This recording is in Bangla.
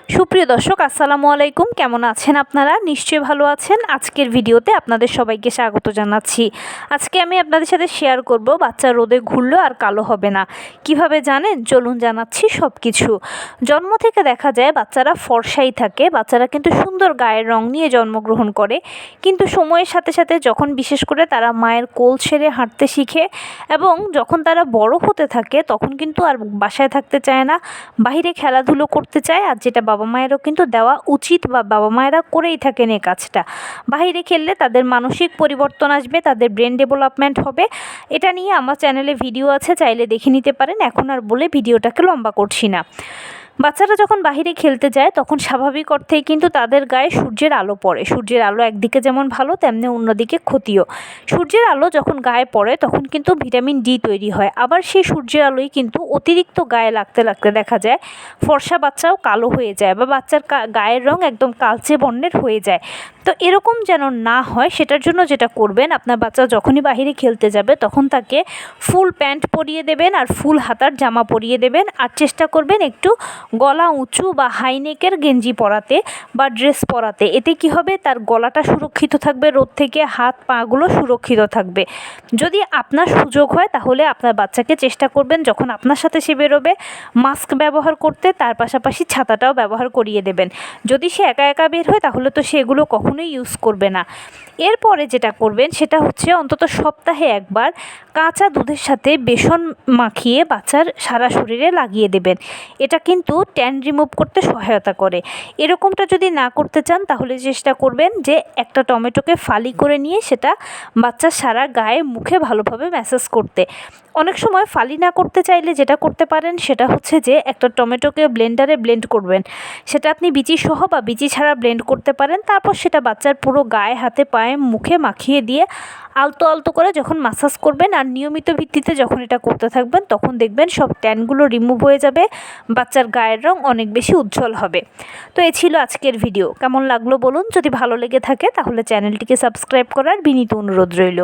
সুপ্রিয় দর্শক, আসসালামু আলাইকুম। কেমন আছেন আপনারা? নিশ্চয়ই ভালো আছেন। আজকের ভিডিওতে আপনাদের সবাইকে স্বাগত জানাচ্ছি। আজকে আমি আপনাদের সাথে শেয়ার করব বাচ্চা রোদে ঘুরলেও আর কালো হবে না। কিভাবে জানেন? চলুন জানাচ্ছি সব কিছু। জন্ম থেকে দেখা যায় বাচ্চারা ফর্সাই থাকে। বাচ্চারা কিন্তু সুন্দর গায়ের রং নিয়ে জন্মগ্রহণ করে, কিন্তু সময়ের সাথে সাথে যখন বিশেষ করে তারা মায়ের কোল ছেড়ে হাঁটতে শিখে এবং যখন তারা বড় হতে থাকে তখন কিন্তু আর বাসায় থাকতে চায় না, বাইরে খেলাধুলো করতে চায়। আর যেটা বাবা মায়েরও কিন্তু দেওয়া উচিত বা বাবা মায়েরা করেই থাকেন এই কাজটা। বাইরে খেললে তাদের মানসিক পরিবর্তন আসবে, তাদের ব্রেন ডেভেলপমেন্ট হবে। এটা নিয়ে আমার চ্যানেলে ভিডিও আছে, চাইলে দেখে নিতে পারেন। এখন আর বলে ভিডিওটাকে লম্বা করছি না। বাচ্চারা যখন বাহিরে খেলতে যায় তখন স্বাভাবিক অর্থেই কিন্তু তাদের গায়ে সূর্যের আলো পড়ে। সূর্যের আলো একদিকে যেমন ভালো, তেমনি অন্যদিকে ক্ষতিও। সূর্যের আলো যখন গায়ে পড়ে তখন কিন্তু ভিটামিন ডি তৈরি হয়। আবার সেই সূর্যের আলোই কিন্তু অতিরিক্ত গায়ে লাগতে লাগতে দেখা যায় ফর্সা বাচ্চাও কালো হয়ে যায় বা বাচ্চার গায়ের রং একদম কালচে বর্ণের হয়ে যায়। তো এরকম যেন না হয় সেটার জন্য যেটা করবেন, আপনার বাচ্চা যখনই বাহিরে খেলতে যাবে তখন তাকে ফুল প্যান্ট পরিয়ে দেবেন আর ফুল হাতার জামা পরিয়ে দেবেন। আর চেষ্টা করবেন একটু গলা উঁচু বা হাইনেকের গেঞ্জি পরাতে বা ড্রেস পরাতে। এতে কি হবে, তার গলাটা সুরক্ষিত থাকবে রোদ থেকে, হাত পাগুলো সুরক্ষিত থাকবে। যদি আপনার সুযোগ হয় তাহলে আপনার বাচ্চাকে চেষ্টা করবেন যখন আপনার সাথে সে বেরোবে মাস্ক ব্যবহার করতে, তার পাশাপাশি ছাতাটাও ব্যবহার করিয়ে দেবেন। যদি সে একা একা বের হয় তাহলে তো সে এগুলো কখনোই ইউজ করবে না। এরপরে যেটা করবেন সেটা হচ্ছে অন্তত সপ্তাহে একবার কাঁচা দুধের সাথে বেসন মাখিয়ে বাচ্চার সারা শরীরে লাগিয়ে দেবেন। এটা কিন্তু ট্যান রিমুভ করতে সহায়তা করে। এরকমটা যদি না করতে চান তাহলে চেষ্টা করবেন যে একটা টমেটোকে ফালি করে নিয়ে সেটা বাচ্চার সারা গায়ে মুখে ভালোভাবে ম্যাসাজ করতে। অনেক সময় ফালি না করতে চাইলে যেটা করতে পারেন সেটা হচ্ছে যে একটা টমেটোকে ব্লেন্ডারে ব্লেন্ড করবেন। সেটা আপনি বিচি সহ বা বিচি ছাড়া ব্লেন্ড করতে পারেন। তারপর সেটা বাচ্চার পুরো গায়ে, হাতে, পায়ে, মুখে মাখিয়ে দিয়ে আলতো আলতো করে যখন ম্যাসাজ করবেন আর নিয়মিত ভিত্তিতে যখন এটা করতে থাকবেন তখন দেখবেন সব ট্যানগুলো রিমুভ হয়ে যাবে, বাচ্চার গায়ের রং অনেক বেশি উজ্জ্বল হবে। তো এই ছিল আজকের ভিডিও। কেমন লাগলো বলুন। যদি ভালো লেগে থাকে তাহলে চ্যানেলটিকে সাবস্ক্রাইব করার বিনীত অনুরোধ রইল।